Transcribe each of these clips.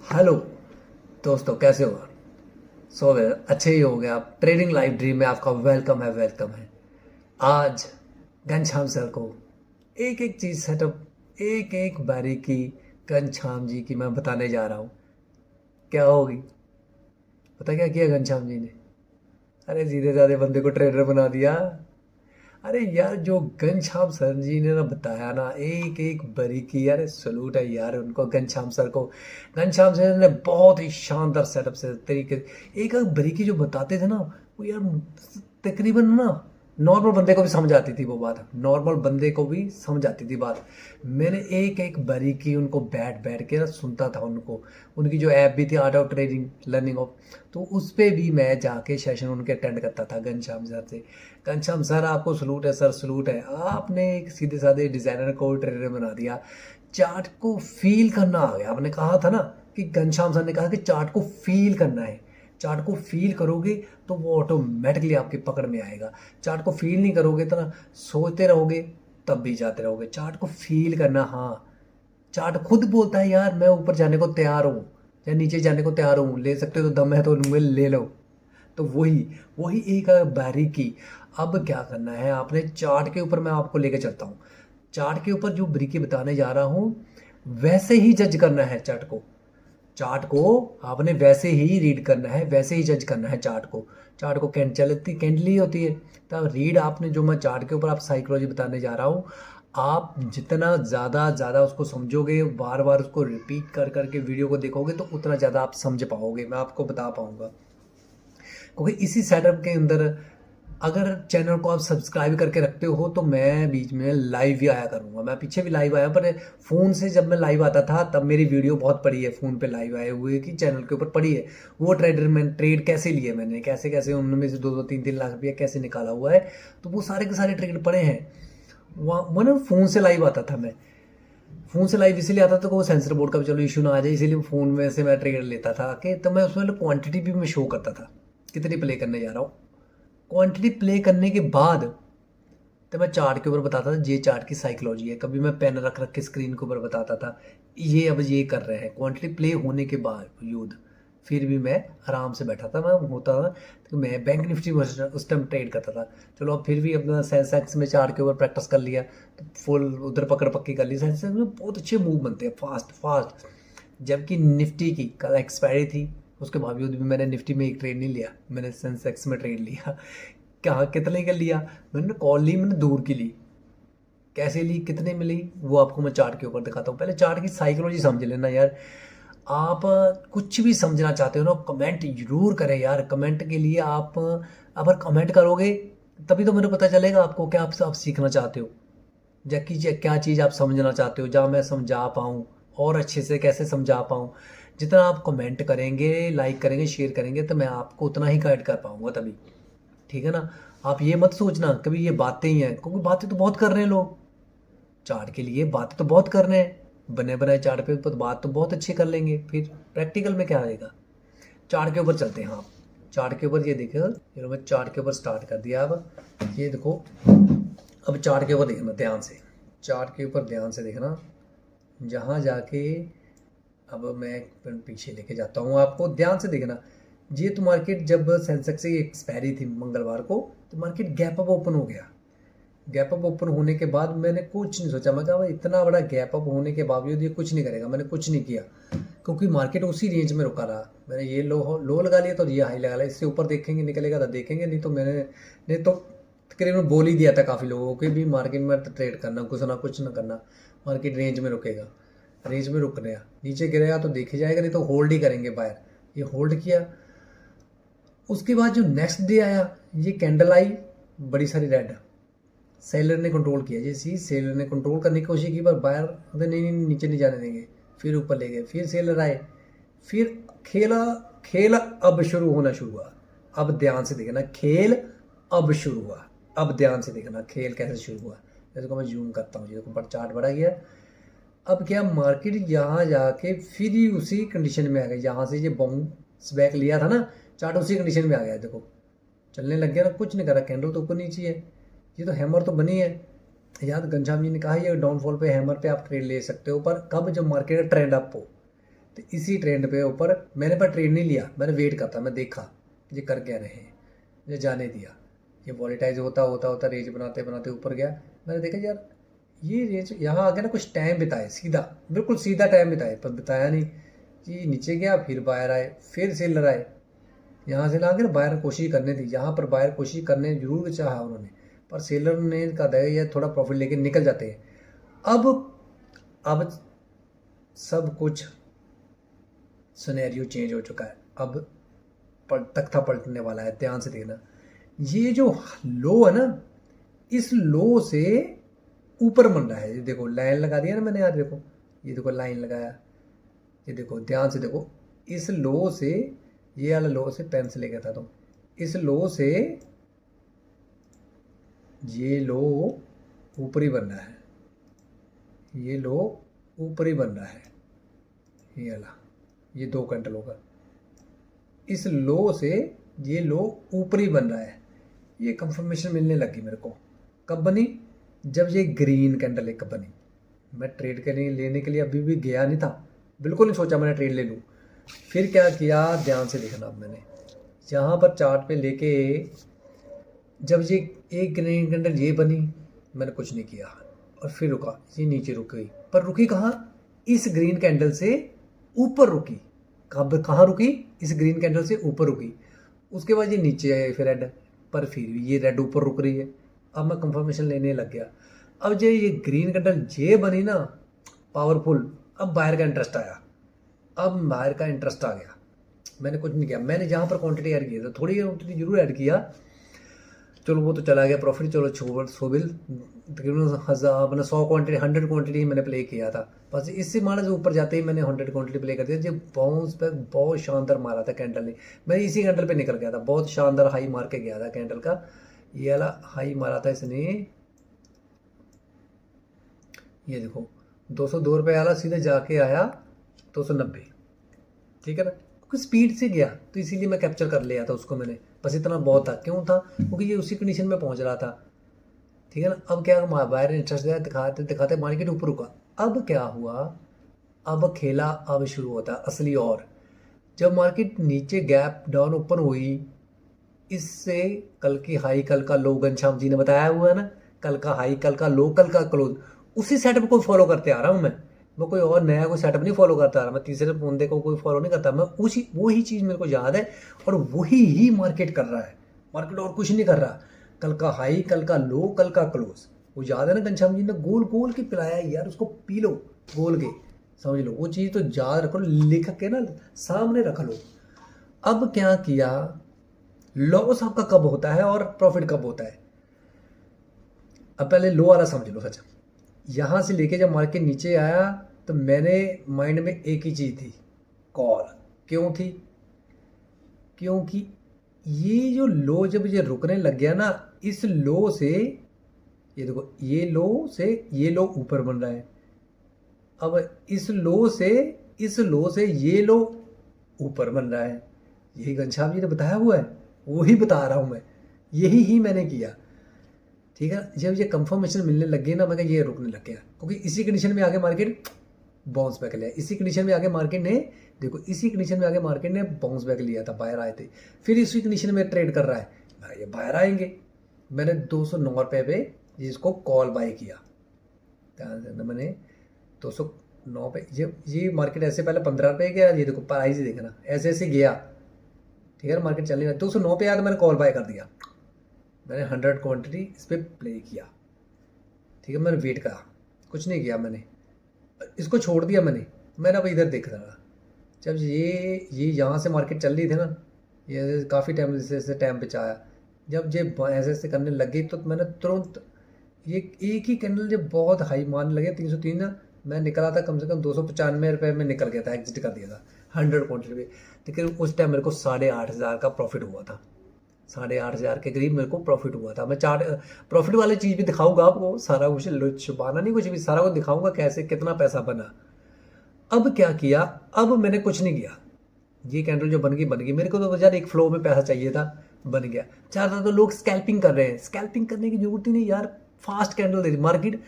Hello दोस्तों, कैसे हो आप? सो अच्छे ही हो गए आप। ट्रेडिंग लाइव ड्रीम में आपका वेलकम है। आज घनश्याम सर को एक एक चीज़ सेटअप, एक एक बारीकी घनश्याम जी की मैं बताने जा रहा हूँ। क्या होगी? पता क्या किया घनश्याम जी ने? अरे सीधे साधे बंदे को ट्रेडर बना दिया। अरे यार, जो घनश्याम सर जी ने ना बताया ना, एक एक बारीकी, यार सलूट है यार उनको, घनश्याम सर को। घनश्याम सर ने बहुत ही शानदार सेटअप से तरीके, एक एक बारीकी जो बताते थे ना, वो यार तकरीबन ना नॉर्मल बंदे को भी समझ आती थी वो बात, नॉर्मल बंदे को भी समझ आती थी बात। मैंने एक एक बारीकी उनको बैठ बैठ के ना सुनता था उनको। उनकी जो ऐप भी थी, art of trading learning of, तो उस पे भी मैं जाके सेशन उनके अटेंड करता था घनश्याम सर से। घनश्याम सर, आपको सलूट है सर, सलूट है। आपने एक सीधे साधे डिजाइनर को ट्रेडर बना दिया। चार्ट को फील करना आ गया। आपने कहा था ना कि घनश्याम सर ने कहा कि चार्ट को फील करना है। चार्ट को फील करोगे तो वो ऑटोमेटिकली आपकी पकड़ में आएगा। चार्ट को फील नहीं करोगे तो ना सोचते रहोगे, तब भी जाते रहोगे। चार्ट को फील करना, हाँ। चार्ट खुद बोलता है यार, मैं ऊपर जाने को तैयार हूँ या नीचे जाने को तैयार हूँ, ले सकते हो तो दम है तो मुझे ले लो। तो वही वही एक बारीकी। अब क्या करना है आपने, चार्ट के ऊपर मैं आपको लेके चलता हूँ। चार्ट के ऊपर जो बारीकी बताने जा रहा हूँ, वैसे ही जज करना है चार्ट को। चार्ट को आपने वैसे ही रीड करना है, वैसे ही जज करना है चार्ट को। चार्ट को चलती कैंडली होती है, तब रीड आपने जो मैं चार्ट के ऊपर आप साइकोलॉजी बताने जा रहा हूँ, आप जितना ज़्यादा ज़्यादा उसको समझोगे, बार बार उसको रिपीट कर करके वीडियो को देखोगे, तो उतना ज़्यादा आप समझ पाओगे, मैं आपको बता पाऊँगा। क्योंकि इसी सेटअप के अंदर अगर चैनल को आप सब्सक्राइब करके रखते हो तो मैं बीच में लाइव भी आया करूँगा। मैं पीछे भी लाइव आया, पर फ़ोन से जब मैं लाइव आता था तब मेरी वीडियो बहुत पड़ी है फ़ोन पे लाइव आए हुए कि चैनल के ऊपर पड़ी है। वो ट्रेडर में ट्रेड कैसे लिए मैंने, कैसे कैसे उनमें से 2-2 3-3 लाख रुपया कैसे निकाला हुआ है, तो वो सारे के सारे ट्रेड पड़े हैं। वहाँ मैंने फ़ोन से लाइव आता था। मैं फ़ोन से लाइव इसलिए आता था कि वो सेंसर बोर्ड का भी चलो इशू ना आ जाए, इसीलिए फ़ोन में से मैं ट्रेड लेता था कि तो मैं उसमें क्वांटिटी भी मैं शो करता था, कितनी प्ले करने जा रहा हूँ। क्वांटिटी प्ले करने के बाद तो मैं चार्ट के ऊपर बताता था, ये चार्ट की साइकोलॉजी है। कभी मैं पेन रख रख के स्क्रीन के ऊपर बताता था, ये अब ये कर रहे हैं। क्वांटिटी प्ले होने के बावजूद फिर भी मैं आराम से बैठा था। मैं होता था तो मैं बैंक निफ्टी उस टाइम ट्रेड करता था। चलो अब फिर भी अपना सेंसेक्स में चार्ट के ऊपर प्रैक्टिस कर लिया, तो फुल उधर पकड़ पक्की कर ली। सेंसेक्स में बहुत अच्छे मूव बनते हैं, फास्ट फास्ट। जबकि निफ्टी की कल एक्सपायरी थी, उसके बावजूद भी मैंने निफ्टी में एक ट्रेड नहीं लिया, मैंने सेंसेक्स में ट्रेड लिया। कहाँ कितने का लिया? मैंने कॉल ली, मैंने दूर की ली। कैसे ली, कितने मिली, वो आपको मैं चार्ट के ऊपर दिखाता हूँ। पहले चार्ट की साइकोलॉजी समझ लेना यार। आप कुछ भी समझना चाहते हो ना, कमेंट जरूर करें यार। कमेंट के लिए आप अगर कमेंट करोगे तभी तो मुझे पता चलेगा आपको क्या आप सीखना चाहते हो, जबकि क्या चीज़ आप समझना चाहते हो, जहाँ मैं समझा पाऊँ और अच्छे से कैसे समझा पाऊँ। जितना आप कमेंट करेंगे, लाइक करेंगे, शेयर करेंगे, तो मैं आपको उतना ही गाइड कर पाऊँगा तभी। ठीक है ना? आप ये मत सोचना कभी ये बातें ही हैं, क्योंकि बातें तो बहुत कर रहे हैं लोग। चार्ट के लिए बातें तो बहुत कर रहे हैं, बने बनाए चार्ट पे तो बात तो बहुत अच्छी कर लेंगे, फिर प्रैक्टिकल में क्या आएगा? चार्ट के ऊपर चलते हैं। आप चार्ट के ऊपर ये देखो, चलो मैं चार्ट के ऊपर स्टार्ट कर दिया। अब ये देखो, अब चार्ट के ऊपर देखना ध्यान से। चार्ट के ऊपर ध्यान से देखना, जहाँ जाके अब मैं पीछे लेके जाता हूँ आपको, ध्यान से देखना। ये तो मार्केट जब सेंसेक्स की एक्सपायरी थी मंगलवार को, तो मार्केट गैप अप ओपन हो गया। गैप अप ओपन होने के बाद मैंने कुछ नहीं सोचा, मैं कहा भाई इतना बड़ा गैप अप होने के बावजूद ये कुछ नहीं करेगा। मैंने कुछ नहीं किया, क्योंकि मार्केट उसी रेंज में रुका रहा। मैंने ये लो लगा लिया तो ये हाई लगा लिया। इससे ऊपर देखेंगे निकलेगा तो देखेंगे, नहीं तो मैंने नहीं तो तकरीबन बोल ही दिया था काफ़ी लोगों को भी मार्केट में ट्रेड करना, कुछ ना करना, मार्केट रेंज में रुकेगा। रेंज में रुक रहा, नीचे गिरेगा तो देखे जाएगा, नहीं तो होल्ड ही करेंगे बायर। ये होल्ड किया। उसके बाद जो नेक्स्ट डे आया, ये कैंडल आई बड़ी सारी रेड, सेलर ने कंट्रोल किया। जैसे ही सेलर ने कंट्रोल करने की कोशिश की, पर बायर कहते नहीं नहीं नीचे नहीं जाने देंगे, फिर ऊपर ले गए। फिर सेलर आए, फिर खेला खेल अब शुरू होना शुरू हुआ। अब ध्यान से देखना, खेल अब शुरू हुआ। अब ध्यान से देखना खेल कैसे शुरू हुआ। जैसे को मैं जूम करता हूँ, देखो चार्ट बढ़ा गया। अब क्या, मार्केट यहाँ जाके फिर ही उसी कंडीशन में आ गई, यहाँ से ये बाउंस बैक लिया था ना, चार्ट उसी कंडीशन में आ गया। देखो चलने लग गया ना, कुछ नहीं करा, कैंडल तो ऊपर नीचे है, ये तो हैमर तो बनी है। याद घनश्याम जी ने कहा ये डाउनफॉल पे हैमर पे आप ट्रेड ले सकते हो, पर कब, जब मार्केट ट्रेंड अप हो। तो इसी ट्रेंड पे ऊपर मैंने पर ट्रेड नहीं लिया, मैंने वेट करता, मैं देखा ये कर क्या रहे हैं, ये जाने दिया। ये वॉलेटाइज होता होता होता रेंज बनाते बनाते ऊपर गया। मैंने देखा यार ये रेंज यहाँ आ गया ना, कुछ टाइम बिताए, सीधा बिल्कुल सीधा टाइम बिताए, पर बिताया नहीं कि नीचे गया, फिर बायर आए, फिर सेलर आए। यहाँ से ला के ना बायर कोशिश करनी थी, यहाँ पर बायर कोशिश करने जरूर चाहा उन्होंने, पर सेलर ने कहा था ये थोड़ा प्रॉफिट लेके निकल जाते हैं। अब सब कुछ सिनेरियो चेंज हो चुका है। अब तख्ता पलटने वाला है, ध्यान से देखना। ये जो लो है ना, इस लो से ऊपर बन रहा है। ये देखो लाइन लगा दिया ना मैंने, यार देखो, ये देखो लाइन लगाया, ये देखो ध्यान से देखो, इस लो से, ये वाला लो से पेन से लेकर था, तो इस लो से ये लो ऊपरी बन रहा है, ये लो ऊपरी बन रहा है, ये वाला, ये 2 कैंडल होगा। इस लो से ये लो ऊपरी बन रहा है। ये कंफर्मेशन मिलने लगी मेरे को। कब बनी? जब ये ग्रीन कैंडल एक बनी। मैं ट्रेड लेने के लिए अभी भी गया नहीं था, बिल्कुल नहीं सोचा मैंने ट्रेड ले लूँ। फिर क्या किया, ध्यान से देखना। अब मैंने यहाँ पर चार्ट पे लेके, जब ये एक ग्रीन कैंडल ये बनी, मैंने कुछ नहीं किया और फिर रुका, ये नीचे रुक गई। पर रुकी कहाँ? इस ग्रीन कैंडल से ऊपर रुकी। कहाँ रुकी? इस ग्रीन कैंडल से ऊपर रुकी। उसके बाद ये नीचे आए फिर रेड, पर फिर भी ये रेड ऊपर रुक रही है। अब मैं कंफर्मेशन लेने लग गया। अब जो ये ग्रीन कैंडल जे बनी ना, पावरफुल, अब बाहर का इंटरेस्ट आया। अब बाहर का इंटरेस्ट आ गया। मैंने कुछ नहीं किया, मैंने जहाँ पर क्वांटिटी ऐड की था, थोड़ी क्वांटिटी जरूर ऐड किया, चलो वो तो चला गया प्रॉफिट। चलो सोबिल तकरीबन 1000 मैंने 100 क्वांटिटी 100 क्वांटिटी मैंने प्ले किया था बस। इससे माना जो ऊपर जाते ही मैंने 100 क्वांटिटी प्ले कर दिया। जो बाउंस पे बहुत शानदार मारा था कैंडल ने, मैं इसी कैंडल पे निकल गया था, बहुत शानदार हाई मार के गया था कैंडल का। ये वाला हाई मारा था इसने, ये देखो 202 रुपये वाला सीधे जाके आया 290, ठीक है ना, क्योंकि स्पीड से गया तो इसीलिए मैं कैप्चर कर लिया था उसको मैंने, बस इतना बहुत था। क्यों था? क्योंकि ये उसी कंडीशन में पहुंच रहा था, ठीक है ना। अब क्या, बाहर इंटरेस्ट दिया, दिखाते दिखाते मार्केट ऊपर रुका। अब क्या हुआ, अब खेला अब शुरू होता असली। और जब मार्केट नीचे गैप डाउन ओपन हुई, इससे कल की हाई कल का लो, घनश्याम जी ने बताया हुआ है ना, कल का हाई कल का लो कल का क्लोज, उसी सेटअप को फॉलो करते आ रहा हूँ मैं कोई और नया कोई सेटअप नहीं फॉलो करता आ रहा। मैं तीसरे बंदे को कोई फॉलो नहीं करता, मैं उसी वही चीज़ मेरे को याद है और वही ही मार्केट कर रहा है। मार्केट और कुछ नहीं कर रहा। कल का हाई कल का लो कल का क्लोज, वो याद है ना, घनश्याम जी ने गोल गोल के पिलाया यार, उसको पी लो गोल के, समझ लो। वो चीज़ तो याद रखो, लिख के ना सामने रख लो। अब क्या किया, लॉस आपका कब होता है और प्रॉफिट कब होता है? अब पहले लो वाला समझ लो। सच यहाँ से लेके जब मार्केट नीचे आया तो मैंने माइंड में एक ही चीज़ थी, कॉल। क्यों थी? क्योंकि ये जो लो जब ये रुकने लग गया ना, इस लो से, ये देखो, ये लो से ये लो ऊपर बन रहा है। अब इस लो से ये लो ऊपर बन रहा है। यही घनश्याम जी ने बताया हुआ है, वही बता रहा हूँ मैं, यही ही मैंने किया, ठीक है। जब ये कंफर्मेशन मिलने लग गई ना, मैं ये रुकने लग गया, क्योंकि इसी कंडीशन में आगे मार्केट बाउंस बैक लिया। इसी कंडीशन में आगे मार्केट ने, देखो इसी कंडीशन में आगे मार्केट ने बाउंस बैक लिया था, बाहर आए थे। फिर इसी कंडीशन में ट्रेड कर रहा है, ये बाहर आएंगे। मैंने 209 रुपये पे जिसको कॉल बाय किया, मैंने 209 पे, ये मार्केट ऐसे पहले 15 रुपये गया, ये देखो प्राइस ही देखना, ऐसे ऐसे गया, ठीक है। मार्केट चल रही है 209 पे आया तो मैंने कॉल बाय कर दिया। मैंने 100 क्वांटिटी इस पर प्ले किया, ठीक है। मैंने वेट करा, कुछ नहीं किया, मैंने इसको छोड़ दिया। मैंने अब इधर देख रहा, जब ये यहाँ से मार्केट चल रही थी ना, ये काफ़ी टाइम जैसे टाइम पे आया, जब ये ऐसे ऐसे करने लग गई तो मैंने तुरंत ये एक ही कैंडल जब बहुत हाई मारने लगे 303 ना, मैं निकला था कम से कम 295 रुपये में निकल गया था, एग्जिट कर दिया था 100 क्वांटिटी पे। लेकिन उस टाइम मेरे को 8,500 का प्रॉफिट हुआ था, 8,500 के करीब मेरे को प्रॉफिट हुआ था। मैं चार्ट प्रॉफिट वाली चीज़ भी दिखाऊंगा आपको, सारा कुछ छुपाना नहीं, कुछ भी सारा कुछ दिखाऊंगा कैसे कितना पैसा बना। अब क्या किया, अब मैंने कुछ नहीं किया, ये कैंडल जो बन गई मेरे को तो यार एक फ्लो में पैसा चाहिए था, बन गया। ज़्यादा तो लोग स्कैल्पिंग कर रहे हैं, स्कैल्पिंग करने की जरूरत ही नहीं यार, फास्ट कैंडल दे दी मार्केट,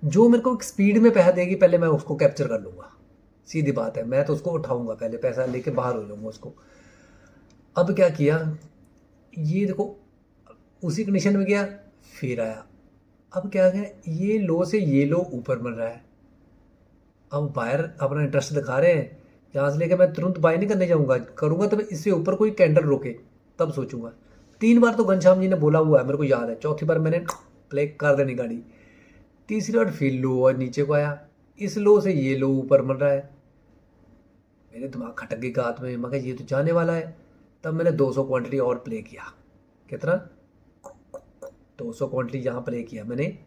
जो मेरे को स्पीड में पैसा देगी पहले मैं उसको कैप्चर कर लूँगा, सीधी बात है, मैं तो उसको उठाऊंगा, पहले पैसा लेके बाहर हो जाऊंगा उसको। अब क्या किया, ये देखो उसी कंडीशन में गया, फिर आया। अब क्या गया, ये लो से ये लो ऊपर बन रहा है। अब बायर अपना इंटरेस्ट दिखा रहे हैं, यहाँ से लेके मैं तुरंत बाय नहीं करने जाऊंगा, करूंगा तो मैं इससे ऊपर कोई कैंडल रोके तब सोचूंगा। 3 बार तो घनश्याम जी ने बोला हुआ है, मेरे को याद है। चौथी बार मैंने प्ले कर देनी गाड़ी। तीसरी बार फिर लो और नीचे को आया, इस लो से ये लो ऊपर बन रहा है। मेरे दिमाग खटक गई गात में, मैं कहा ये तो जाने वाला है। तब मैंने 200 क्वांटिटी और प्ले किया। कितना, 200 क्वांटिटी यहाँ प्ले किया मैंने,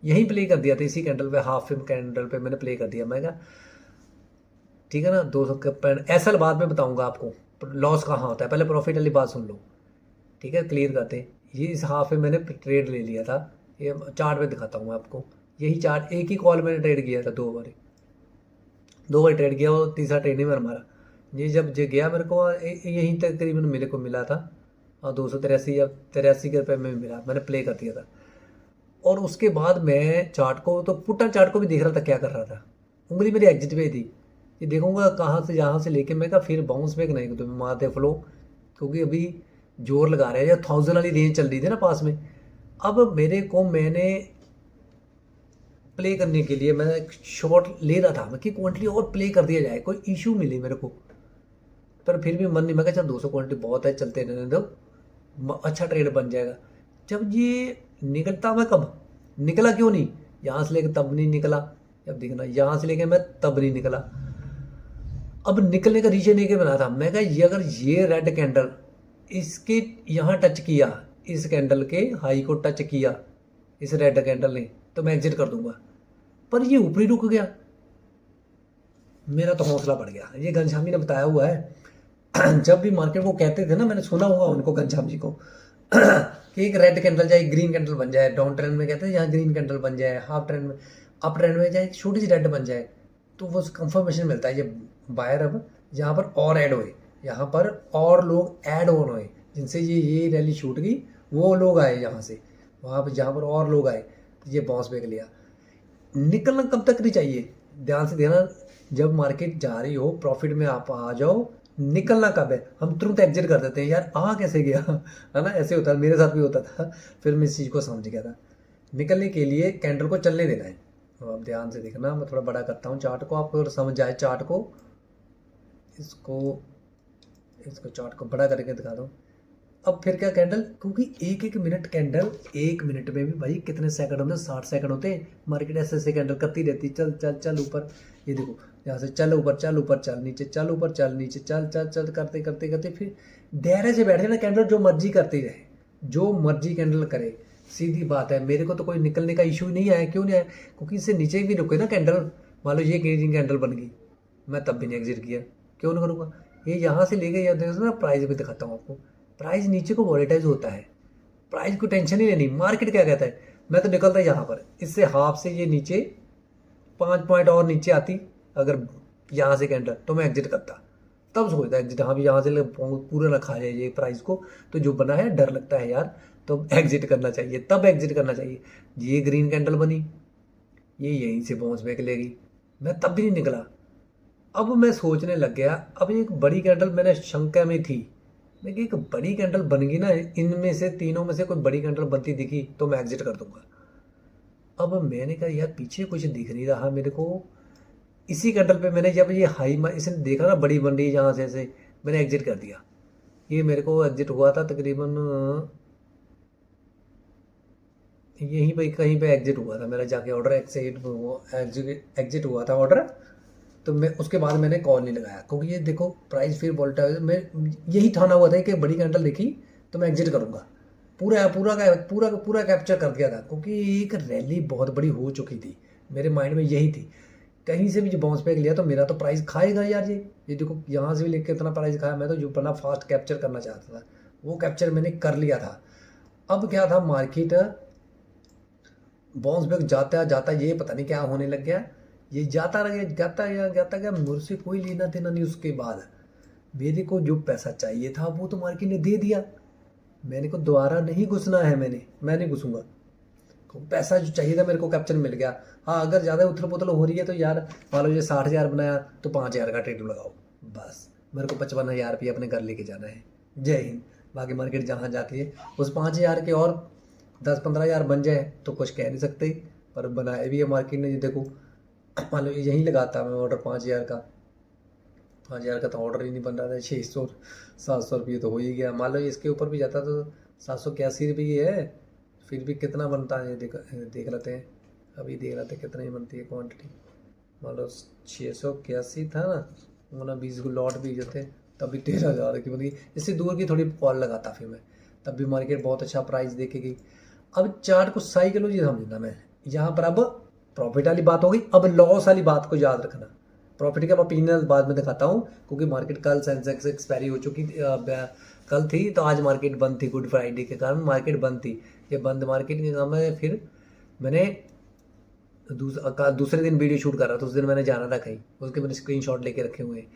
यहीं प्ले कर दिया था इसी कैंडल पे, हाफ फिल्म कैंडल पे मैंने प्ले कर दिया। मैं कहा ठीक है ना, 200 के पेन ऐसा बाद में बताऊंगा आपको लॉस कहाँ होता है, पहले प्रॉफिट वाली बात सुन लो। ठीक है, क्लियर करते हैं। ये इस हाफ में मैंने ट्रेड ले लिया था, ये चार्ट में दिखाता हूँ मैं आपको। यही चार्ट, एक ही कॉल मैंने ट्रेड किया था, 2 बार ट्रेड किया, और तीसरा ट्रेड नहीं मेरा मारा। ये जब जो गया मेरे को यहीं तक तकरीबन मेरे को मिला था, और 283 या 83 के रुपये में मिला, मैंने प्ले कर दिया था। और उसके बाद मैं चार्ट को तो पुट्टा चार्ट को भी देख रहा था क्या कर रहा था, उंगली मेरी एग्जिट पे थी। ये देखूंगा कहाँ से यहाँ से लेके मैं, का फिर बाउंस बैक नहीं तो मारते फ्लो, क्योंकि अभी जोर लगा रहे हैं, या 1000 वाली रेंज चल रही थी ना पास में। अब मेरे को, मैंने प्ले करने के लिए मैं शॉट ले रहा था मैं कि क्वांटिटी और प्ले कर दिया जाए, कोई इशू मिले मेरे को, पर फिर भी मन नहीं, मैं कहा चल 200 क्वांटिटी बहुत है, चलते रहने दो, अच्छा ट्रेड बन जाएगा। जब ये निकलता, मैं कब निकला क्यों नहीं, यहाँ से लेके तब नहीं निकला, जब देखना यहाँ से लेके मैं तब नहीं निकला। अब निकलने का रीजन एक बना था, मैं कहा ये अगर ये रेड कैंडल इसके यहाँ टच किया, इस कैंडल के हाई को टच किया इस रेड कैंडल ने, तो मैं एग्जिट कर दूंगा। पर ये ऊपरी रुक गया, मेरा तो हौसला बढ़ गया। ये घनश्यामी ने बताया हुआ है जब भी मार्केट को कहते थे ना, मैंने सुना हुआ उनको, घनश्याम जी को कि एक रेड कैंडल जाए, ग्रीन कैंडल बन जाए, डाउन ट्रेंड में कहते हैं यहाँ ग्रीन कैंडल बन जाए, हाफ ट्रेंड में, अप ट्रेंड में जाए छोटी सी रेड बन जाए, तो वो कंफर्मेशन मिलता है ये बायर अब यहाँ पर और ऐड हुए, यहाँ पर और लोग ऐड ऑन हुए, जिनसे ये रैली छूट गई, वो लोग आए यहाँ से वहाँ पर, जहाँ पर और लोग आए, तो ये बाउंस बैक लिया। निकलना कब तक नहीं चाहिए, ध्यान से देना, जब मार्केट जा रही हो प्रॉफिट में आप आ जाओ, निकलना कब है। हम तुरंत एग्जिट कर देते हैं, यार आ कैसे गया है ना, ऐसे होता है, मेरे साथ भी होता था। फिर मैं इस चीज़ को समझ गया था, निकलने के लिए कैंडल को चलने देना है। तो आप ध्यान से देखना, मैं थोड़ा बड़ा करता हूँ चार्ट को, आपको समझ जाए चार्ट को, इसको चार्ट को बड़ा करके दिखा दो। अब फिर क्या, कैंडल, क्योंकि एक एक मिनट कैंडल, एक मिनट में भी भाई कितने सेकंड होते हैं, 60 सेकंड होते हैं। मार्केट ऐसे ऐसे कैंडल करती रहती, चल चल चल ऊपर, ये देखो यहाँ से चल ऊपर, चल ऊपर, चल नीचे, चल ऊपर, चल नीचे, चल चल चल करते करते करते फिर धैर्य से बैठ जाए ना, कैंडल जो मर्जी करती रहे, जो मर्जी कैंडल करे। सीधी बात है, मेरे को तो कोई निकलने का इशू नहीं आया। क्यों नहीं आया, क्योंकि इससे नीचे भी रुके ना कैंडल, मान लो ये ग्रीन कैंडल बन गई, मैं तब भी नहीं एग्जिट किया, क्यों नहीं करूँगा। ये यहाँ से लेके या देखो ना, प्राइस भी दिखाता हूँ आपको, प्राइस नीचे को वॉलेटाइज होता है, प्राइस को टेंशन ही लेनी। मार्केट क्या कहता है, मैं तो निकलता यहाँ पर, इससे हाफ से ये नीचे 5 पॉइंट और नीचे आती अगर यहाँ से कैंडल, तो मैं एग्जिट करता, तब सोचता एग्जिट, हाँ भी यहाँ से पूरा ना खा जाए ये प्राइस को, तो जो बना है डर लगता है यार, तो एग्जिट करना चाहिए, तब एग्जिट करना चाहिए। ये ग्रीन कैंडल बनी, ये यहीं से बाउंस बैक लेगी, मैं तब भी नहीं निकला। अब मैं सोचने लग गया, अब एक बड़ी कैंडल मैंने शंका में थी, मैं कि एक बड़ी कैंडल बन गई ना, इनमें से तीनों में से कोई बड़ी कैंडल बनती दिखी तो मैं एग्जिट कर दूंगा। अब मैंने कहा यार पीछे कुछ दिख नहीं रहा मेरे को, इसी कैंडल पे मैंने जब ये हाई इसने देखा ना बड़ी बन रही है जहाँ से मैंने एग्जिट कर दिया। ये मेरे को एग्जिट हुआ था तकरीबन यहीं पे कहीं पे एग्जिट हुआ था मेरा, जाके ऑर्डर एग्जिट हुआ था ऑर्डर, तो मैं उसके बाद मैंने कॉल नहीं लगाया, क्योंकि ये देखो प्राइस फिर वोलेटाइल, मैं यही ठाना हुआ था कि बड़ी कैंडल देखी तो मैं एग्जिट करूँगा, पूरा पूरा का पूरा पूरा कैप्चर कर दिया था, क्योंकि एक रैली बहुत बड़ी हो चुकी थी, मेरे माइंड में यही थी, कहीं से भी जो बाउंस बैक लिया तो मेरा तो प्राइस खाएगा यार। ये देखो यहाँ से भी लेकर इतना प्राइस खाया, मैं तो जो बना फास्ट कैप्चर करना चाहता था वो कैप्चर मैंने कर लिया था। अब क्या था, मार्केट बाउंस बैक जाता जाता ये पता नहीं क्या होने लग गया, ये जाता रह गया, जाता गया, मुझसे कोई लेना देना नहीं। उसके बाद मेरे को जो पैसा चाहिए था वो तो मार्केट ने दे दिया, मैंने को दोबारा नहीं घुसना है, मैं नहीं घुसूंगा। पैसा जो चाहिए था मेरे को कैप्चर मिल गया। हाँ, अगर ज़्यादा उथल पुथल हो रही है तो यार मान लो ये 60,000 बनाया तो 5,000 का ट्रेड लगाओ, बस मेरे को 55,000 रुपये अपने घर लेके जाना है। जय हिंद। बाकी मार्केट जहाँ जाती है उस 5,000 के और 10-15,000 बन जाए तो कुछ कह नहीं सकते, पर बनाया भी है मार्केट ने। ये देखो, मान लो यहीं लगाता मैं ऑर्डर 5,000 का, 5,000 का तो ऑर्डर ही नहीं बन रहा था, 600-700 रुपये तो हो ही गया। मान लो इसके ऊपर भी जाता तो 781 रुपये है, फिर भी कितना बनता है देख लेते हैं। अभी देख लेते हैं कितना ही बनती है क्वांटिटी। मान लो 681 था ना, वरना 20 को लॉट भी जाते तब भी 13,000 की बनी। इससे दूर की थोड़ी कॉल लगाता फिर मैं, तब भी मार्केट बहुत अच्छा प्राइस देखेगी। अब चार्ट को साइकोलॉजी समझना मैं यहाँ पर। अब प्रॉफिट वाली बात हो गई, अब लॉस वाली बात को याद रखना। प्रॉफिट के ओपिनियन बाद में दिखाता हूँ, क्योंकि मार्केट कल सेंसेक्स एक्सपायरी हो चुकी कल थी, तो आज मार्केट बंद थी। गुड फ्राइडे के कारण मार्केट बंद थी। ये बंद मार्केट के काम में फिर मैंने दूसरे दिन वीडियो शूट कर रहा था, उस दिन मैंने जाना था कहीं, उसके मैंने स्क्रीनशॉट लेके रखे हुए हैं।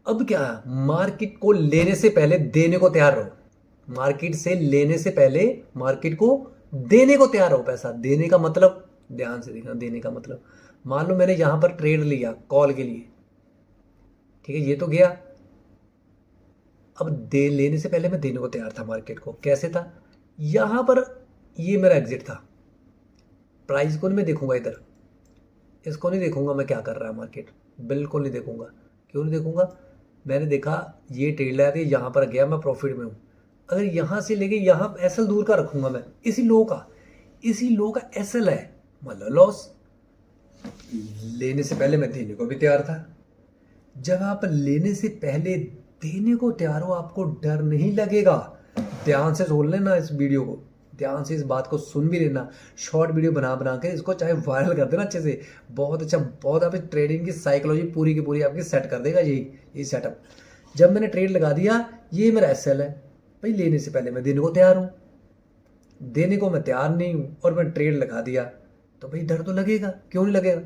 अब क्या, मार्केट को लेने से पहले देने को तैयार रहो। मार्केट से लेने से पहले मार्केट को देने को तैयार रहो। पैसा देने का मतलब, ध्यान से देखना, देने का मतलब, मान लो मैंने यहां पर ट्रेड लिया कॉल के लिए, ठीक है, ये तो गया। अब दे लेने से पहले मैं देने को तैयार था मार्केट को। कैसे था, यहां पर ये मेरा एग्जिट था। प्राइस को नहीं मैं देखूंगा, इधर इसको नहीं देखूंगा मैं क्या कर रहा है मार्केट, बिल्कुल नहीं देखूंगा। क्यों नहीं देखूंगा, मैंने देखा ये ट्रेड लाया था, यहाँ पर गया, मैं प्रॉफिट में हूँ। अगर यहाँ से लेके यहाँ एसएल दूर का रखूंगा मैं, इसी लो का एसएल है, मतलब लॉस। लेने से पहले मैं देने को भी तैयार था। जब आप लेने से पहले देने को तैयार हो, आपको डर नहीं लगेगा। ध्यान से सुन लेना इस वीडियो को, ध्यान से इस बात को सुन भी लेना। शॉर्ट वीडियो बना बना के इसको चाहे वायरल कर देना अच्छे से, बहुत अच्छा, बहुत आप ट्रेडिंग की साइकोलॉजी पूरी की पूरी आपकी सेट कर देगा। यही सेटअप। जब मैंने ट्रेड लगा दिया, ये मेरा एसएल है भाई, लेने से पहले मैं देने को तैयार हूँ, देने को मैं तैयार नहीं हूँ और मैं ट्रेड लगा दिया, तो भाई डर तो लगेगा। क्यों नहीं लगेगा,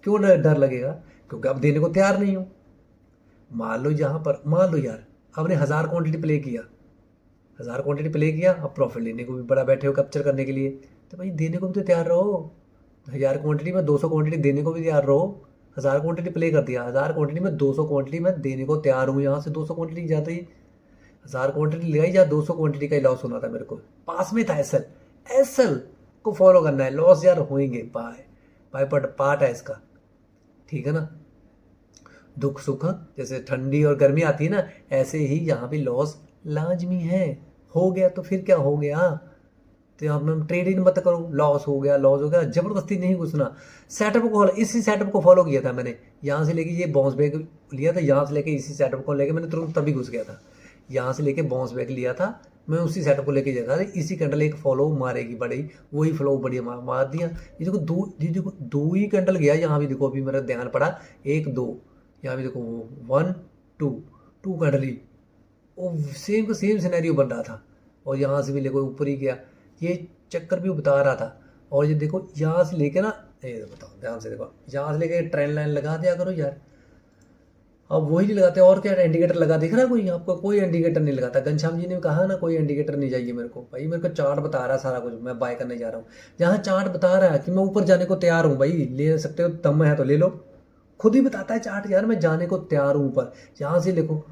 क्यों डर लगेगा, क्योंकि अब देने को तैयार नहीं हूँ। मान लो यहाँ पर, मान लो यार आपने 1000 क्वांटिटी प्ले किया, 1000 क्वांटिटी प्ले किया, अब प्रॉफिट लेने को भी बड़ा बैठे हो कैप्चर करने के लिए, तो भाई देने को भी तो तैयार रहो। 1000 क्वांटिटी में 200 क्वांटिटी देने को भी तैयार रहो। 1000 क्वांटिटी प्ले कर दिया, 1000 क्वांटिटी में 200 क्वांटिटी में देने को तैयार हूँ। यहाँ से 200 क्वांटिटी जाते ही 1000 क्वांटिटी लगाई, या 200 क्वांटिटी का ही लॉस होना था मेरे को, पास में था एसएल। एसएल को फॉलो करना है, लॉस यार होंगे, बाय पार्ट है इसका, ठीक है ना। दुख सुख जैसे ठंडी और गर्मी आती है ना, ऐसे ही यहाँ भी लॉस लाजमी है। हो गया तो फिर क्या हो गया, तो हम ट्रेडिंग मत करो, लॉस हो गया जबरदस्ती नहीं घुसना। सेटअप को, इसी सेटअप को फॉलो किया था मैंने। यहाँ से लेके ये बाउंस बैक लिया था, यहाँ से लेके इसी सेटअप को लेके मैंने तुरंत तभी घुस गया था। यहाँ से लेके बाउंस बैक लिया था, मैं उसी सेटअप को लेके जाता था। इसी कैंडल एक फॉलो मारेगी बड़ी, वही फ्लो बढ़िया मार दिया। ये देखो दो ही कैंडल गया। यहाँ भी देखो, अभी मेरा ध्यान पड़ा 1 2, यहाँ भी देखो 1 2 कैंडल ही, वो सेम सिनेरियो बन रहा था। और यहाँ से भी देखो ऊपर ही गया, ये चक्कर भी बता रहा था। और ये देखो यहाँ से लेके ना, ये बताओ ध्यान से देखो, यहाँ से लेके ट्रेंड लाइन लगा दिया करो यार। अब वही नहीं लगाते, और क्या इंडिकेटर लगा, दिख रहा है कोई आपको? कोई इंडिकेटर नहीं लगाता। घनश्याम जी ने कहा ना कोई इंडिकेटर नहीं चाहिए मेरे को, भाई मेरे को चार्ट बता रहा है सारा कुछ, मैं बाय करने जा रहा हूँ। जहाँ चार्ट बता रहा है कि मैं ऊपर जाने को तैयार हूँ, भाई ले सकते हो, दम है तो ले लो। खुद ही बताता है चार्ट यार, मैं जाने को तैयार हूँ ऊपर। यहाँ से देखो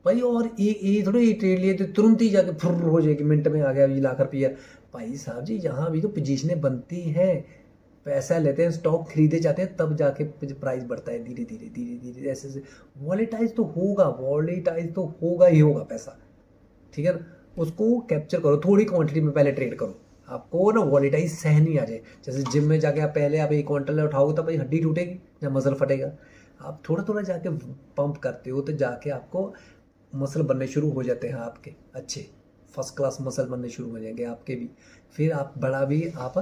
भाई, और ये थोड़ी ट्रेड लिए तो तुरंत ही जाके फुर हो जाएगी, मिनट में आ गया 20 लाख रुपया। भाई साहब जी, यहाँ भी तो पोजीशनें बनती हैं, पैसा लेते हैं, स्टॉक खरीदे जाते हैं, तब जाके प्राइस बढ़ता है धीरे धीरे धीरे धीरे, ऐसे वॉलेटाइज तो होगा ही होगा पैसा, ठीक है ना। उसको कैप्चर करो, थोड़ी क्वांटिटी में पहले ट्रेड करो, आपको ना वॉलेटाइज सहनी आ जाए। जैसे जिम में जाके आप पहले आप 1 क्विंटल उठाओगे तो भाई हड्डी टूटेगी या मसल फटेगा। आप थोड़ा थोड़ा जाके पंप करते हो तो जाके आपको मसल बनने शुरू हो जाते हैं, आपके अच्छे फर्स्ट क्लास मसल बनने शुरू हो जाएंगे आपके भी। फिर आप बड़ा भी आप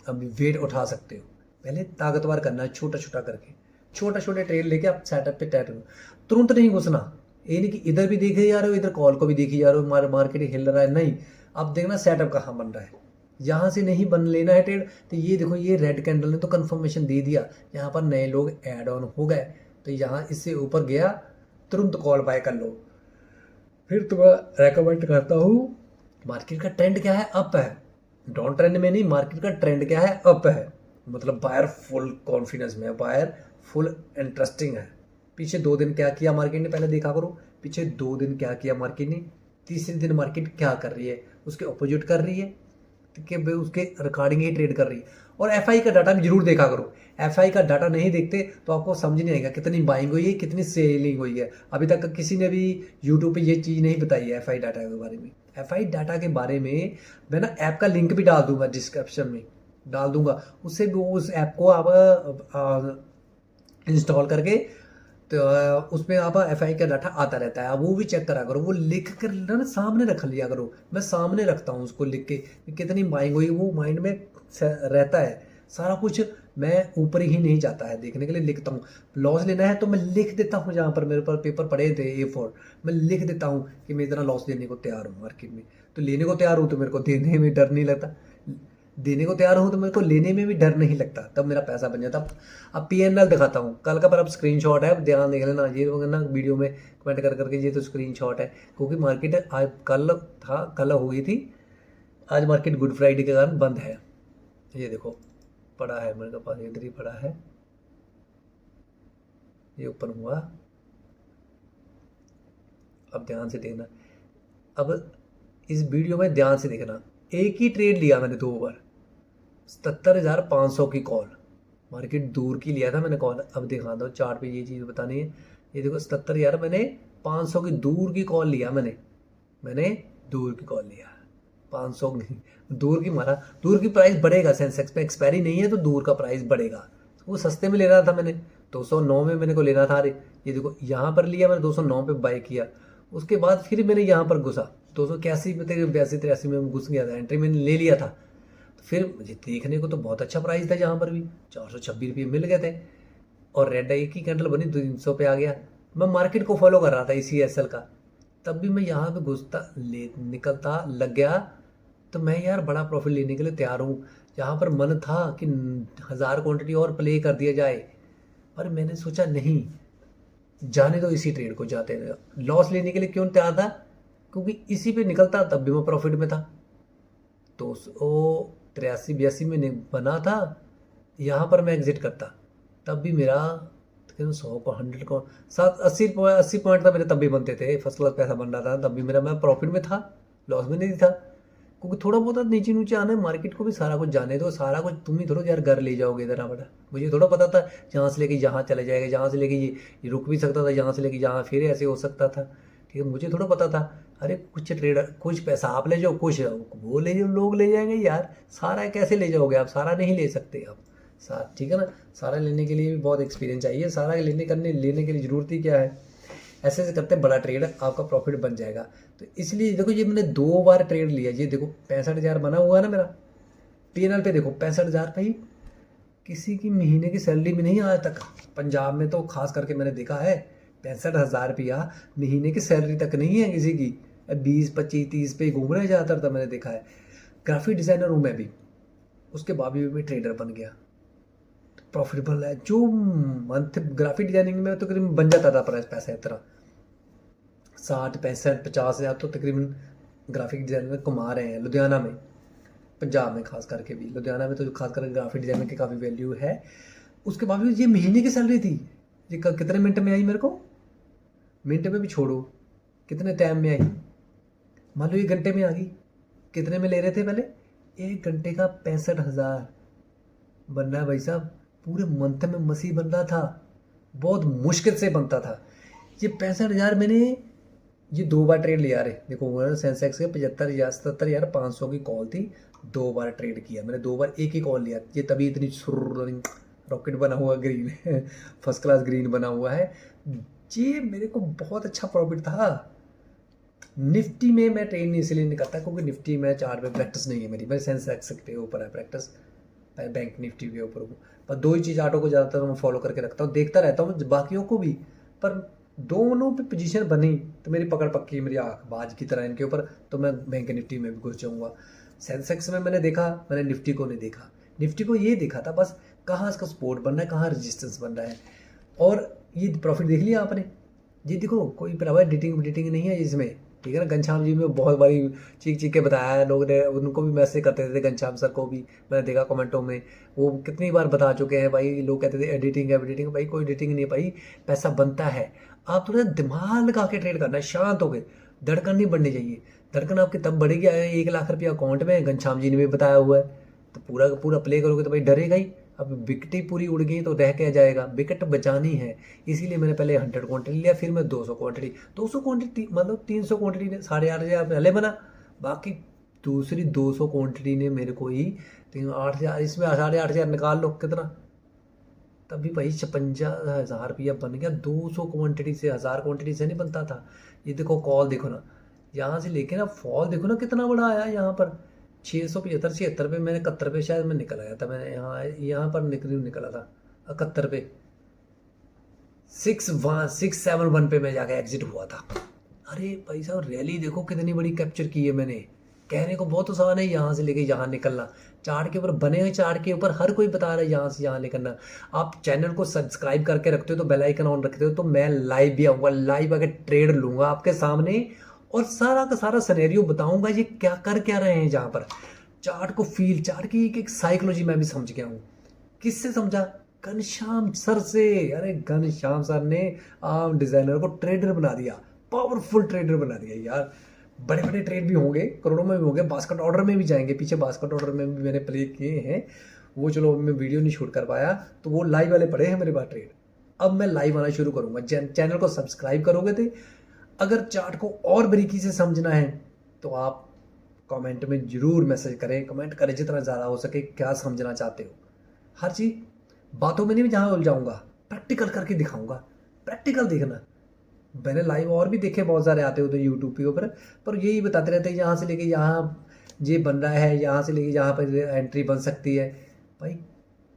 अभी वेट उठा सकते हो। पहले ताकतवर करना है, छोटा छोटा करके, छोटे ट्रेड लेके आप सेटअप पे टाइट करो, तुरंत नहीं घुसना। ये नहीं कि इधर भी देखे जा रहे हो, इधर कॉल को भी देखे जा रहे हो, मार्केट हिल रहा है, नहीं। अब देखना सेटअप कहाँ बन रहा है, यहाँ से नहीं बन लेना है ट्रेड। तो ये देखो, ये रेड कैंडल ने तो कंफर्मेशन दे दिया, यहाँ पर नए लोग ऐड ऑन हो गए, तो यहाँ इससे ऊपर गया, तुरंत कॉल बाय कर लो। फिर तो मैं रेकमेंड करता हूँ, मार्केट का ट्रेंड क्या है, अप है, डाउन ट्रेंड में नहीं, मार्केट का ट्रेंड क्या है, अप है, मतलब बायर फुल कॉन्फिडेंस में है, बायर फुल इंटरेस्टिंग है। पीछे 2 दिन क्या किया मार्केट ने, पहले देखा करो पीछे 2 दिन क्या किया मार्केट ने, तीसरे दिन मार्केट क्या कर रही है, उसके अपोजिट कर रही है कि भाई उसके रिकॉर्डिंग ही ट्रेड कर रही है। और एफआई का डाटा भी जरूर देखा करो, एफआई का डाटा नहीं देखते तो आपको समझ नहीं आएगा कितनी बाइंग हुई है, कितनी सेलिंग हुई है। अभी तक किसी ने भी यूट्यूब पे ये चीज़ नहीं बताई है एफआई डाटा के बारे में। एफआई डाटा के बारे में मैं ना ऐप का लिंक भी डाल दूंगा, डिस्क्रिप्शन में डाल दूंगा, उससे भी उस ऐप को आप इंस्टॉल करके तो उसमें आप एफआई का डाटा आता रहता है, आप वो भी चेक करा करो, वो लिख कर ना सामने रख लिया करो। मैं सामने रखता हूँ उसको लिख के, कितनी बाइंग हुई वो माइंड में रहता है सारा कुछ। मैं ऊपर ही नहीं जाता है देखने के लिए, लिखता हूँ। लॉस लेना है तो मैं लिख देता हूँ, जहाँ पर मेरे पर पेपर पड़े थे A4, मैं लिख देता हूँ कि मैं इतना लॉस लेने को तैयार हूँ मार्केट में। तो लेने को तैयार हूँ तो मेरे को देने में डर नहीं लगता, देने को तैयार हूँ तो मेरे को लेने में भी डर नहीं लगता, तब मेरा पैसा बन जाता। अब PNL दिखाता हूँ कल का, पर अब स्क्रीनशॉट है, अब ध्यान देख लेना, ये ना वीडियो में कमेंट कर करके ये तो स्क्रीनशॉट है, क्योंकि मार्केट आज कल हुई थी, आज मार्केट गुड फ्राइडे के कारण बंद है। ये देखो पड़ा है मेरे पास, इधर ही पड़ा है, ये ऊपर हुआ। अब ध्यान से देखना, अब इस वीडियो में ध्यान से देखना, एक ही ट्रेड लिया मैंने 2 बार, 77,500 की कॉल, मार्केट दूर की लिया था मैंने कॉल। अब दिखा दो चार्ट पे, ये चीज़ बतानी है। ये देखो 77,000 मैंने 500 की दूर की कॉल लिया, मैंने दूर की कॉल लिया, 500 दूर की मारा। दूर की प्राइस बढ़ेगा, सेंसेक्स पे एक्सपायरी नहीं है तो दूर का प्राइस बढ़ेगा। वो सस्ते में लेना था मैंने, 209 में मैंने को लेना था। अरे ये देखो यहाँ पर लिया मैंने, 209 पे बाय किया, उसके बाद फिर मैंने यहाँ पर घुसा 281 पे, 82 83 में घुस गया था, एंट्री मैंने ले लिया था। तो फिर मुझे देखने को तो बहुत अच्छा प्राइस था, जहाँ पर भी 426 रुपये मिल गए थे, और रेड एक ही कैंडल बनी 300 पे आ गया। मैं मार्केट को फॉलो कर रहा था ECSL का, तब भी मैं यहाँ पे घुसता ले निकलता लग गया, तो मैं यार बड़ा प्रॉफिट लेने के लिए तैयार हूँ। यहाँ पर मन था कि 1000 क्वांटिटी और प्ले कर दिया जाए, पर मैंने सोचा नहीं, जाने दो इसी ट्रेड को, जाते रहे। लॉस लेने के लिए क्यों तैयार था, क्योंकि इसी पे निकलता तब भी मैं प्रॉफिट में था। तो 83 82 में बना था, यहाँ पर मैं एग्जिट करता तब भी मेरा 100 को 100 को 80 पॉइंट था मेरे, तब भी बनते थे, फर्स्ट क्लास पैसा बन रहा था, तब भी मैं प्रॉफिट में था, लॉस में नहीं था। क्योंकि थोड़ा बहुत नीचे नीचे आना है, मार्केट को भी सारा कुछ जाने दो, सारा कुछ तुम ही थोड़ा यार घर ले जाओगे इतना बड़ा। मुझे थोड़ा पता था जहाँ से लेके यहाँ चले जाएगा, जहाँ से लेके ये रुक भी सकता था, जहाँ से लेके यहाँ फिर ऐसे हो सकता था। ठीक है, मुझे थोड़ा पता था। अरे कुछ ट्रेडर, कुछ पैसा आप ले जाओ, कुछ वो ले जाओ, लोग ले जाएंगे यार, सारा कैसे ले जाओगे आप, सारा नहीं ले सकते आप साथ, ठीक है ना। सारा लेने के लिए भी बहुत एक्सपीरियंस चाहिए, सारा लेने के लिए ज़रूरत ही क्या है। ऐसे ऐसे करते बड़ा ट्रेड आपका प्रॉफिट बन जाएगा। तो इसलिए देखो, ये मैंने 2 बार ट्रेड लिया, ये देखो 65,000 बना हुआ है ना मेरा। PNL पे देखो 65,000 भाई, किसी की महीने की सैलरी में नहीं आज तक, पंजाब में तो खास करके मैंने देखा है 65,000 रुपया महीने की सैलरी तक नहीं है किसी की, 20 25 30 पे घूम रहे ज़्यादातर, तो मैंने देखा है। ग्राफिक डिज़ाइनर हूँ मैं भी, उसके बाद भी मैं ट्रेडर बन गया, प्रॉफिटेबल है। जो मंथ ग्राफिक डिजाइनिंग में तो तकरीबन बन जाता था पैसा इतना 60 65 50,000 तो तकरीबन ग्राफिक डिजाइन में कमा रहे हैं लुधियाना में, पंजाब में खास करके भी, लुधियाना में तो खास करके ग्राफिक डिजाइनिंग की काफ़ी वैल्यू है। उसके बाद भी ये महीने की सैलरी थी, ये कितने मिनट में आई मेरे को, मिनट में भी छोड़ो, कितने टाइम में आई, मान लो ये घंटे में आ गई। कितने में ले रहे थे पहले, 1 घंटे का 65,000 बन रहा है भाई साहब, पूरे मंथ में मसी बन रहा था, बहुत मुश्किल से बनता था। ये 65,000 मैंने ये 2 बार ट्रेड लिया। रे देखो सेंसेक्स के 75,000 की कॉल थी, 2 बार ट्रेड किया मैंने, 2 बार एक ही कॉल लिया, ये तभी इतनी रॉकेट बना हुआ ग्रीन फर्स्ट क्लास ग्रीन बना हुआ है। ये मेरे को बहुत अच्छा प्रॉफिट था। निफ्टी में मैं ट्रेड इसलिए नहीं करता क्योंकि निफ्टी में चार्ट पे प्रैक्टिस नहीं है मेरी सेंसेक्स के ऊपर है प्रैक्टिस, बैंक निफ्टी के ऊपर हूँ। पर 2 ही चीज़ आटो को ज़्यादातर मैं फॉलो करके रखता हूँ, देखता रहता हूँ बाकियों को भी, पर दोनों पे पोजीशन बनी तो मेरी पकड़ पक्की, मेरी आँख बाज की तरह इनके ऊपर, तो मैं बैंक निफ्टी में भी घुस जाऊँगा। सेंसेक्स में मैंने देखा, मैंने निफ्टी को नहीं देखा, निफ्टी को ये देखा था बस कहाँ इसका सपोर्ट बन रहा है, कहाँ रेजिस्टेंस बन रहा है, और ये प्रॉफिट देख लिया आपने। ये देखो कोई प्रॉपर एडिटिंग नहीं है इसमें, ठीक है ना। घनश्याम जी में बहुत बारी चीख चीख के बताया है, लोग ने उनको भी मैसेज करते थे घनश्याम सर को भी, मैंने देखा कमेंटों में, वो कितनी बार बता चुके हैं भाई। लोग कहते थे एडिटिंग एडिटिंग, भाई कोई एडिटिंग नहीं है भाई, पैसा बनता है। आप थोड़ा दिमाग लगा के ट्रेड करना है, शांत हो गए, धड़कन नहीं बढ़नी चाहिए। धड़कन आपकी तब बढ़ेगी 1 लाख रुपया अकाउंट में, घनश्याम जी ने भी बताया हुआ है, तो पूरा का पूरा प्ले करोगे तो भाई डरेगा ही। अब विकेट पूरी उड़ गई तो रह क्या जाएगा, विकेट बचानी है। इसीलिए मैंने पहले 100 क्वांटिटी लिया, फिर मैं 200 क्वांटिटी, 200 क्वांटिटी मतलब 300 क्वांटिटी ने 8,500 पहले बना, बाकी दूसरी 200 क्वांटिटी ने मेरे को ही 8,000, इसमें 8,500 निकाल लो कितना, तभी भाई 56,000 रुपया बन गया। 200 क्वांटिटी से, 1000 क्वांटिटी से नहीं बनता था। ये देखो कॉल देखो ना, यहाँ से लेके ना फॉल देखो ना कितना बड़ा आया यहाँ पर, 675 76 पे, मैंने 71 पे शायद मैं निकल आया था, मैंने यहाँ पर निकला था 71 पे, 671 पे मैं जाके एग्जिट हुआ था। अरे भाई साहब रैली देखो कितनी बड़ी कैप्चर की है मैंने। कहने को बहुत आसान है यहाँ से लेके यहाँ निकलना, चार्ट के ऊपर बने हुए चार्ट के ऊपर हर कोई बता रहा है यहाँ से यहाँ निकलना। आप चैनल को सब्सक्राइब करके रखते हो तो बेल आइकन ऑन रखते हो तो मैं लाइव भी आऊँगा, लाइव आके ट्रेड लूँगा आपके सामने और सारा का सारा सिनेरियो बताऊँगा ये क्या कर क्या रहे हैं जहाँ पर। चार्ट को फील, चार्ट की एक साइकोलॉजी मैं भी समझ गया हूँ। किससे समझा? घनश्याम सर से। अरे घनश्याम सर ने आम डिजाइनर को ट्रेडर बना दिया, पावरफुल ट्रेडर बना दिया यार। बड़े बड़े ट्रेड भी होंगे, करोड़ों में भी होंगे, बास्केट ऑर्डर में भी जाएंगे, पीछे बास्केट ऑर्डर में भी मैंने प्ले किए हैं, वो चलो मैं वीडियो नहीं शूट कर पाया, तो वो लाइव वाले पड़े हैं मेरे पास ट्रेड। अब मैं लाइव आना शुरू करूंगा, चैनल को सब्सक्राइब करोगे थे। अगर चार्ट को और बारीकी से समझना है तो आप कमेंट में जरूर मैसेज करें, कमेंट करें जितना ज़्यादा हो सके, क्या समझना चाहते हो। हर चीज़ बातों में नहीं जहाँ उलझाऊंगा, प्रैक्टिकल करके दिखाऊंगा, प्रैक्टिकल देखना। मैंने लाइव और भी देखे, बहुत सारे आते होते यूट्यूब के ऊपर, पर यही बताते रहते हैं यहाँ से लेके यहाँ ये बन रहा है, यहाँ से लेके यहाँ पर एंट्री बन सकती है। भाई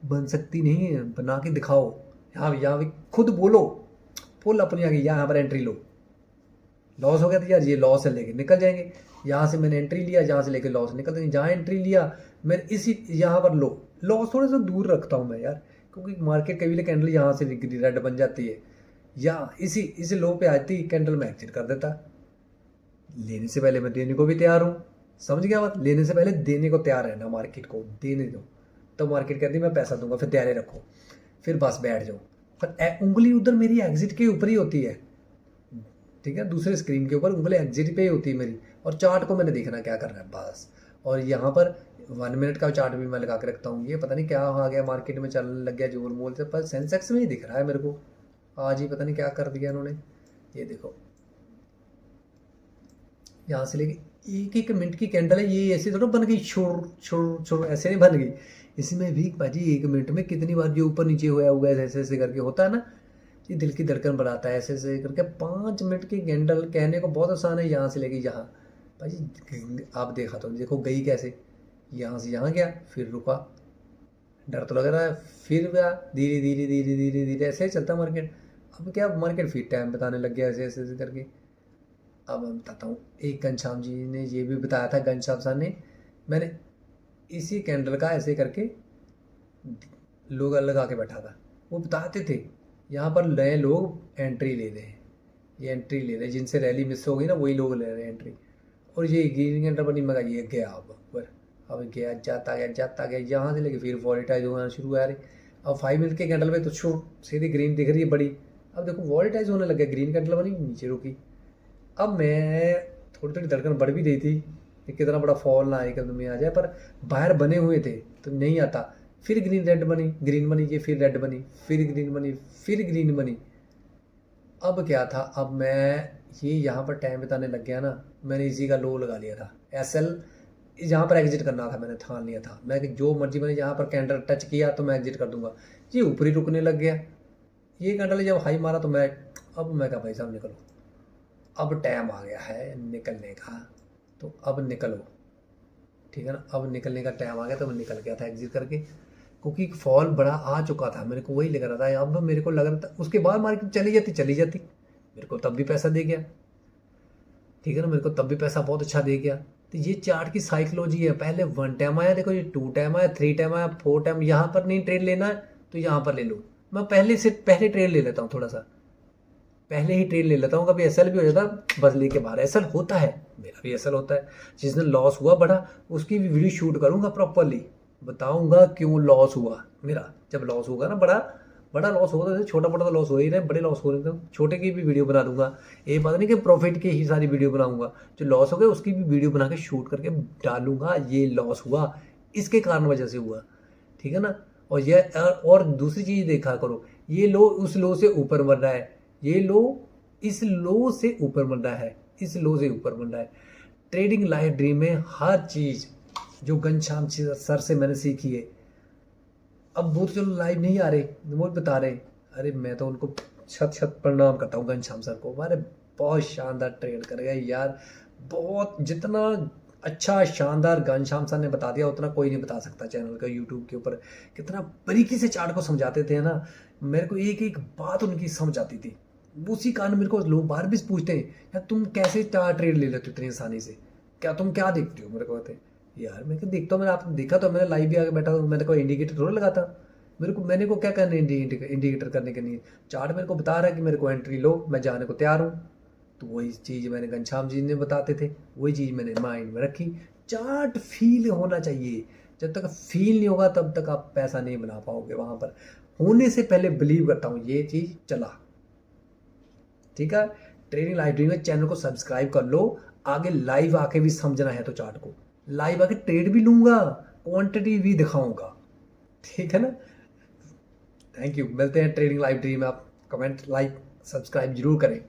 बन सकती नहीं है, बना के दिखाओ। यहाँ भी खुद बोलो, फुल अपनी आगे यहाँ पर एंट्री लो। लॉस हो गया तो यार ये लॉस है, लेके निकल जाएंगे। यहाँ से मैंने एंट्री लिया, जहाँ से लेके लॉस निकल जाएंगे। जहाँ एंट्री लिया मैं इसी यहाँ पर लो, लॉस थोड़ा सा दूर रखता हूँ मैं यार, क्योंकि मार्केट कभी भी कैंडल यहाँ से रेड बन जाती है, या इसी लो पे आती कैंडल में एग्जिट कर देता। लेने से पहले मैं देने को भी तैयार हूँ, समझ गया बात। लेने से पहले देने को तैयार रहना, मार्केट को देने दो, तो मार्केट कहती है मैं पैसा दूंगा, फिर तैयारी रखो, फिर बस बैठ जाओ। पर उंगली उधर मेरी एग्जिट के ऊपर ही होती है, ठीक है, दूसरे स्क्रीन के ऊपर उंगली एग्जिट पे ही होती है मेरी, और चार्ट को मैंने देखना क्या कर रहा है बस। और यहाँ पर 1 मिनट का चार्ट भी मैं लगा के रखता हूँ। ये पता नहीं क्या आ गया, मार्केट में चलने लग गया जोर मोल से, पर सेंसेक्स में ही दिख रहा है मेरे को आज ही, पता नहीं क्या कर दिया इन्होंने। ये देखो यहाँ से लेके 1 मिनट की कैंडल है, ये ऐसे थोड़ा बन गई छुर छुर छुर, ऐसे नहीं बन गई। इसमें भी भाजी 1 मिनट में कितनी बार जो ऊपर नीचे हुआ ऐसे ऐसे करके होता है ना, ये दिल की धड़कन बढ़ाता है ऐसे ऐसे करके। 5 मिनट की कैंडल कहने को बहुत आसान है, यहाँ से लेके यहाँ भाई आप देखा तो देखो गई कैसे, यहाँ से यहाँ गया, फिर रुका, डर तो लग रहा है, फिर गया, धीरे धीरे धीरे धीरे धीरे ऐसे चलता मार्केट। अब क्या मार्केट फिर टाइम बताने लग गया ऐसे ऐसे करके। अब मैं बताता हूँ, एक घनश्याम जी ने ये भी बताया था, घनश्याम सर ने, मैंने इसी कैंडल का ऐसे करके लोग लगा के बैठा था, वो बताते थे यहाँ पर नए लोग एंट्री ले रहे हैं, ये एंट्री ले रहे हैं, जिनसे रैली मिस हो गई ना वही लोग ले रहे हैं एंट्री। और ये ग्रीन कैंडल बनी, मगर ये गया अब गया, जाता गया, यहाँ से लेके फिर वॉलेटाइज होना शुरू हुआ। यार अब 5 मिनट के कैंडल में तो सीधी ग्रीन दिख रही है बड़ी, अब देखो वॉलेटाइज होने लग गया, ग्रीन कैंडल बनी नीचे रुकी। अब मैं थोड़ी थोड़ी धड़कन बढ़ भी गई थी कि कितना बड़ा फॉल ना आए, कदम में आ जाए, पर बाहर बने हुए थे तो नहीं आता। फिर ग्रीन बनी, ये फिर रेड बनी, फिर ग्रीन बनी, फिर ग्रीन बनी। अब क्या था, अब मैं ये यहाँ पर टाइम बिताने लग गया ना, मैंने इसी का लो लगा लिया था, SL यहाँ पर एग्जिट करना था, मैंने ठान लिया था मैं कि जो मर्जी मैंने यहाँ पर कैंडल टच किया तो मैं एग्जिट कर दूंगा। ये ऊपर ही रुकने लग गया, ये कैंडल जब हाई मारा तो मैं कहा भाई साहब निकलो, अब टाइम आ गया है निकलने का, तो अब निकलो, ठीक है ना। अब निकलने का टाइम आ गया तो मैं निकल गया था एग्जिट करके, क्योंकि फॉल बड़ा आ चुका था, मेरे को वही लग रहा था। अब मेरे को लग रहा था उसके बाद मार्केट चली जाती, मेरे को तब भी पैसा दे गया, ठीक है ना, मेरे को तब भी पैसा बहुत अच्छा दे गया। तो ये चार्ट की साइकोलॉजी है, पहले 1 टाइम आया, देखो ये 2 टाइम आया, 3 टाइम आया, 4 टाइम। यहाँ पर नहीं ट्रेड लेना है तो यहाँ पर ले लो, मैं पहले ट्रेड ले लेता हूँ थोड़ा सा, पहले ही ट्रेड ले लेता हूँ, कभी एसएल भी हो जाता बस लेके बाहर। एसएल होता है, मेरा भी एसएल होता है। जिस दिन लॉस हुआ बड़ा, उसकी भी वीडियो शूट करूँगा प्रॉपरली, बताऊँगा क्यों लॉस हुआ मेरा। जब लॉस होगा ना, बड़ा बड़ा लॉस होगा तो छोटा मोटा तो लॉस हो ही रहे, बड़े लॉस हो रहे तो छोटे की भी वीडियो बना दूंगा। ये बात नहीं कि प्रॉफिट की ही सारी वीडियो बनाऊंगा, जो लॉस हो गया उसकी भी वीडियो बना के शूट करके डालूंगा, ये लॉस हुआ इसके कारण वजह से हुआ, ठीक है ना। और ये और दूसरी चीज़ देखा करो, ये लो उस लो से ऊपर बढ़ रहा है, ये लो इस लो से ऊपर बढ़ रहा है, इस लो से ऊपर बढ़ रहा है। ट्रेडिंग लाइव ड्रीम में हर चीज़ जो घनश्याम सर से मैंने सीखी है, अब वो तो चलो लाइव नहीं आ रहे, वो बता रहे, अरे मैं तो उनको छत छत प्रणाम करता हूँ घनश्याम सर को। अरे बहुत शानदार ट्रेड करेगा यार, बहुत जितना अच्छा शानदार घनश्याम सर ने बता दिया उतना कोई नहीं बता सकता चैनल का, यूट्यूब के ऊपर कितना बारीकी से चार्ट को समझाते थे ना। मेरे को एक एक बात उनकी समझ आती थी, उसी कारण मेरे को लोग बार भी पूछते हैं यार तुम कैसे चार्ट ट्रेड ले लेते हो इतनी आसानी से, क्या तुम क्या देखते हो, मेरे को कहते हैं यार मैं देखता हूँ, मैंने आपने देखा तो मैंने लाइव भी आके बैठा हूँ, मैंने कोई इंडिकेटर थोड़ा लगाता, मैंने को क्या करना है इंडिकेटर करने के लिए, चार्ट मेरे को बता रहा है कि मेरे को एंट्री लो, मैं जाने को तैयार हूँ। तो वही चीज़ मैंने घनश्याम जी ने बताते थे, वही चीज़ मैंने माइंड में रखी। चार्ट फील होना चाहिए, जब तक फील नहीं होगा तब तक आप पैसा नहीं बना पाओगे। वहाँ पर होने से पहले बिलीव करता हूँ ये चीज़ चला, ठीक है। ट्रेडिंग लाइव ड्रीम में चैनल को सब्सक्राइब कर लो, आगे लाइव आके भी समझना है तो चार्ट को लाइव आके ट्रेड भी लूंगा, क्वांटिटी भी दिखाऊंगा, ठीक है ना। थैंक यू, मिलते हैं ट्रेडिंग लाइव ड्रीम में। आप कमेंट लाइक सब्सक्राइब जरूर करें।